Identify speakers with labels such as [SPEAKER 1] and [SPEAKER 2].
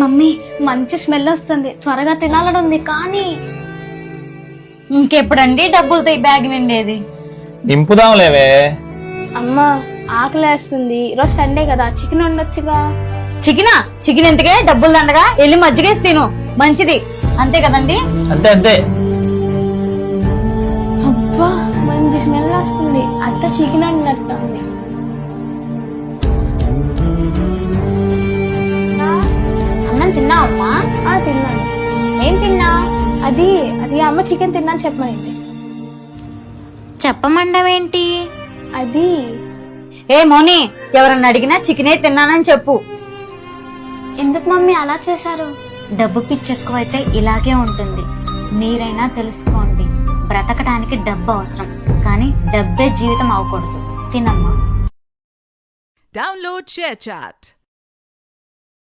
[SPEAKER 1] Mummy మంచి smell వస్తుంది, త్వరగా తినాలని ఉంది కానీ
[SPEAKER 2] ఇంకెప్పుడండి డబ్బులతో ఈ బ్యాగ్ నిండేది?
[SPEAKER 3] నింపుదాంలేవే.
[SPEAKER 4] అమ్మా ఆకలేస్తుంది, ఈరోజు సండే కదా, చికెన్ ఉండొచ్చుగా.
[SPEAKER 2] చికెన్ ఎందుకే? డబ్బులు దండగా వెళ్ళి మజ్జిగేసి తిను, మంచిది. అంతే కదండి?
[SPEAKER 3] అంతే అంతే.
[SPEAKER 4] అబ్బా మంచి స్మెల్ వస్తుంది, అత్త చికెన్ వండినట్టుంది.
[SPEAKER 2] అన్నం తిన్నావా అమ్మా?
[SPEAKER 4] తిన్నాను.
[SPEAKER 2] ఏం తిన్నా?
[SPEAKER 4] అది అమ్మ చికెన్ తిన్నాను చెప్పమని.
[SPEAKER 2] చెప్పమండవేంటి?
[SPEAKER 4] అది
[SPEAKER 2] ఏ మోని, ఎవరన్నా అడిగినా చికెనే తిన్నానని చెప్పు.
[SPEAKER 1] ఎందుకు మమ్మీ అలా చేశారు? డబ్బు పిచ్చి ఎక్కువైతే ఇలాగే ఉంటుంది. మీరైనా తెలుసుకోండి, బ్రతకడానికి డబ్బు అవసరం, కానీ డబ్బే జీవితం అవ్వకూడదు. తినమ్మా.
[SPEAKER 5] Download ShareChat.